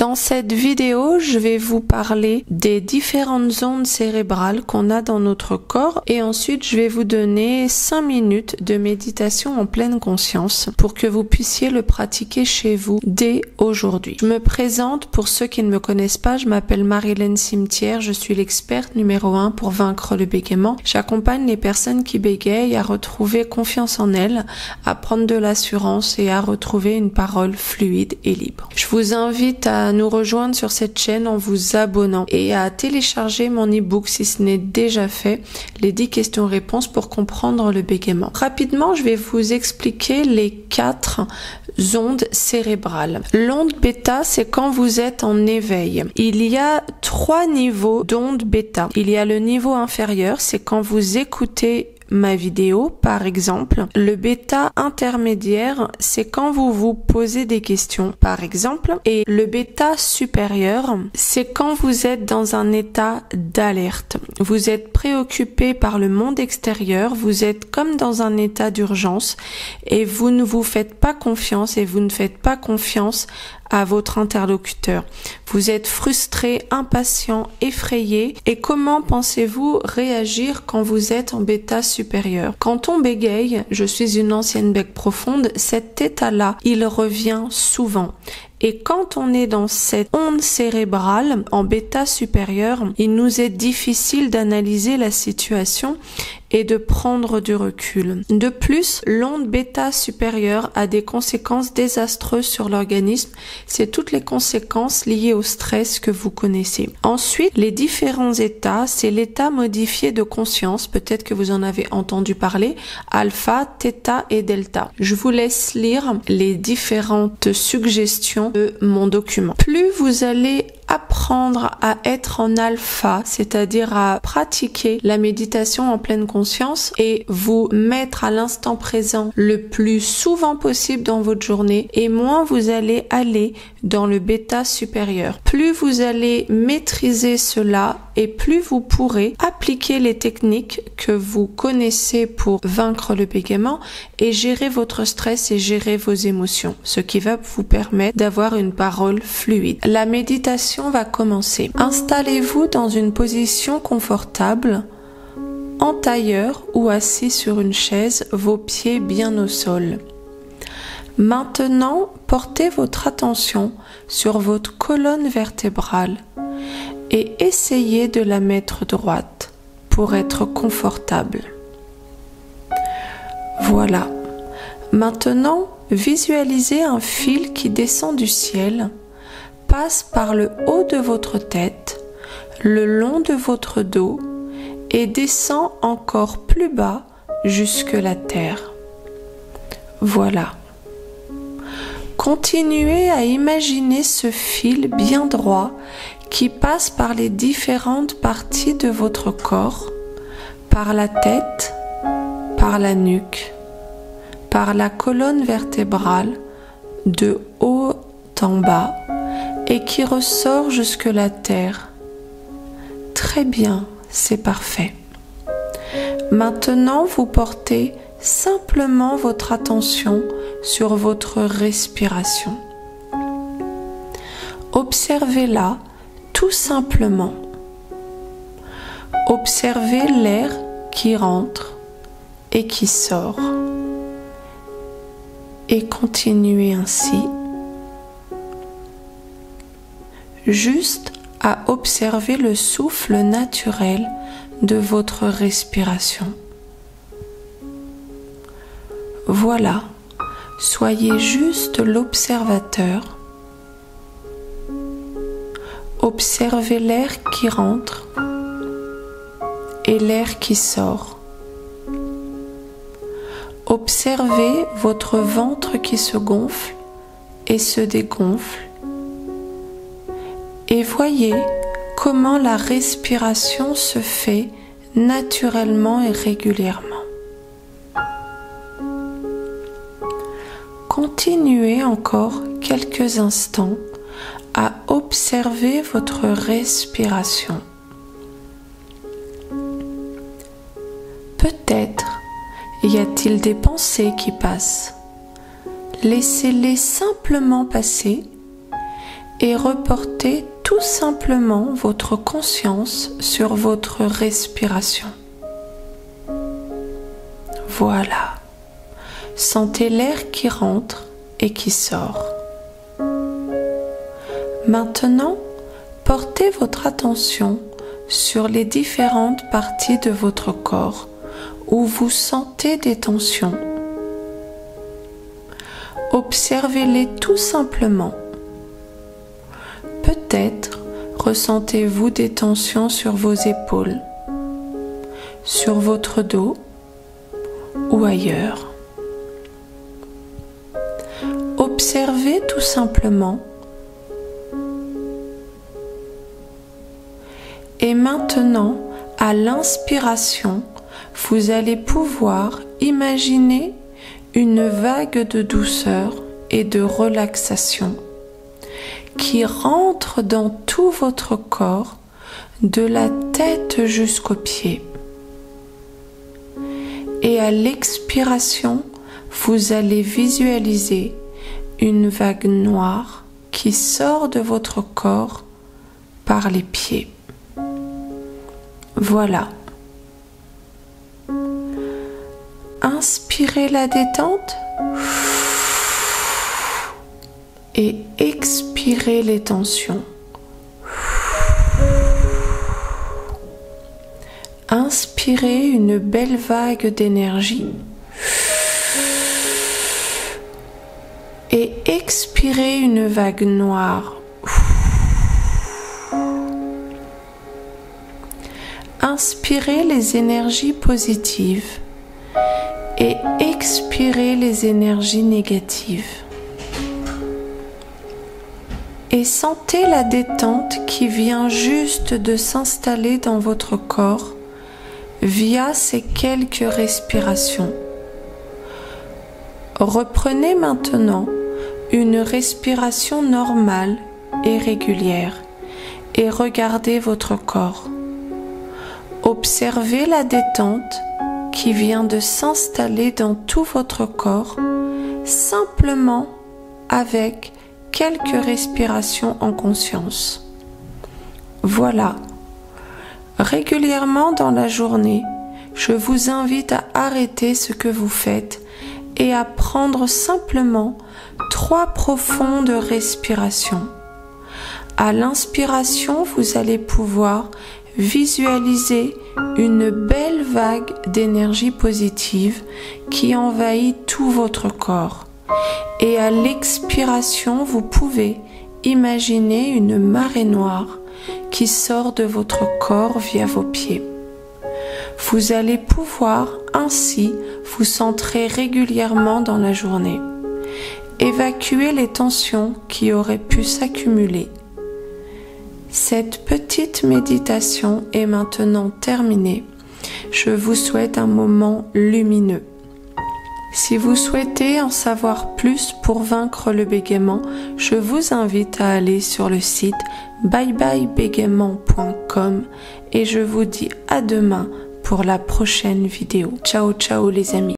Dans cette vidéo, je vais vous parler des différentes ondes cérébrales qu'on a dans notre corps et ensuite je vais vous donner 5 minutes de méditation en pleine conscience pour que vous puissiez le pratiquer chez vous dès aujourd'hui. Je me présente pour ceux qui ne me connaissent pas, je m'appelle Marilène Cimetière, je suis l'experte numéro 1 pour vaincre le bégaiement. J'accompagne les personnes qui bégayent à retrouver confiance en elles, à prendre de l'assurance et à retrouver une parole fluide et libre. Je vous invite à nous rejoindre sur cette chaîne en vous abonnant et à télécharger mon e-book si ce n'est déjà fait, les 10 questions-réponses pour comprendre le bégaiement. Rapidement, je vais vous expliquer les 4 ondes cérébrales. L'onde bêta, c'est quand vous êtes en éveil. Il y a 3 niveaux d'onde bêta. Il y a le niveau inférieur, c'est quand vous écoutez ma vidéo, par exemple. Le bêta intermédiaire, c'est quand vous vous posez des questions, par exemple. Et le bêta supérieur, c'est quand vous êtes dans un état d'alerte. Vous êtes préoccupé par le monde extérieur, vous êtes comme dans un état d'urgence et vous ne vous faites pas confiance et vous ne faites pas confiance à votre interlocuteur. Vous êtes frustré, impatient, effrayé. Et comment pensez-vous réagir quand vous êtes en bêta supérieur? Quand on bégaye, je suis une ancienne bec profonde, cet état-là, il revient souvent. Et quand on est dans cette onde cérébrale en bêta supérieur, il nous est difficile d'analyser la situation et de prendre du recul. De plus, l'onde bêta supérieure a des conséquences désastreuses sur l'organisme. C'est toutes les conséquences liées au stress que vous connaissez. Ensuite, les différents états, c'est l'état modifié de conscience. Peut-être que vous en avez entendu parler. Alpha, theta et delta. Je vous laisse lire les différentes suggestions de mon document. Plus vous allez apprendre à être en alpha, c'est-à-dire à pratiquer la méditation en pleine conscience et vous mettre à l'instant présent le plus souvent possible dans votre journée, et moins vous allez aller dans le bêta supérieur. Plus vous allez maîtriser cela et plus vous pourrez appliquer les techniques que vous connaissez pour vaincre le bégaiement et gérer votre stress et gérer vos émotions, ce qui va vous permettre d'avoir une parole fluide. La méditation va commencer. Installez-vous dans une position confortable, en tailleur ou assis sur une chaise, vos pieds bien au sol. Maintenant, portez votre attention sur votre colonne vertébrale et essayez de la mettre droite pour être confortable. Voilà. Maintenant, visualisez un fil qui descend du ciel, passe par le haut de votre tête, le long de votre dos et descend encore plus bas jusque la terre. Voilà. Continuez à imaginer ce fil bien droit qui passe par les différentes parties de votre corps, par la tête, par la nuque, par la colonne vertébrale, de haut en bas, et qui ressort jusque la terre. Très bien, c'est parfait. Maintenant, vous portez simplement votre attention sur votre respiration. Observez-la tout simplement. Observez l'air qui rentre et qui sort. Et continuez ainsi, juste à observer le souffle naturel de votre respiration. Voilà, soyez juste l'observateur. Observez l'air qui rentre et l'air qui sort. Observez votre ventre qui se gonfle et se dégonfle. Et voyez comment la respiration se fait naturellement et régulièrement. Continuez encore quelques instants à observer votre respiration. Peut-être y a-t-il des pensées qui passent. Laissez-les simplement passer et reportez tout simplement votre conscience sur votre respiration. Voilà. Sentez l'air qui rentre et qui sort. Maintenant, portez votre attention sur les différentes parties de votre corps où vous sentez des tensions. Observez-les tout simplement. Peut-être ressentez-vous des tensions sur vos épaules, sur votre dos ou ailleurs. Observez tout simplement. Et maintenant, à l'inspiration, vous allez pouvoir imaginer une vague de douceur et de relaxation qui rentre dans tout votre corps, de la tête jusqu'aux pieds. Et à l'expiration, vous allez visualiser une vague noire qui sort de votre corps par les pieds. Voilà. Inspirez la détente et expirez les tensions. Inspirez une belle vague d'énergie et expirez une vague noire. Inspirez les énergies positives et expirez les énergies négatives. Et sentez la détente qui vient juste de s'installer dans votre corps via ces quelques respirations. Reprenez maintenant une respiration normale et régulière et regardez votre corps. Observez la détente qui vient de s'installer dans tout votre corps simplement avec quelques respirations en conscience. Voilà. Régulièrement dans la journée, je vous invite à arrêter ce que vous faites et à prendre simplement 3 profondes respirations. À l'inspiration, vous allez pouvoir visualiser une belle vague d'énergie positive qui envahit tout votre corps. Et à l'expiration, vous pouvez imaginer une marée noire qui sort de votre corps via vos pieds. Vous allez pouvoir ainsi vous centrer régulièrement dans la journée. Évacuer les tensions qui auraient pu s'accumuler. Cette petite méditation est maintenant terminée. Je vous souhaite un moment lumineux. Si vous souhaitez en savoir plus pour vaincre le bégaiement, je vous invite à aller sur le site byebyebégaiement.com et je vous dis à demain pour la prochaine vidéo. Ciao ciao les amis.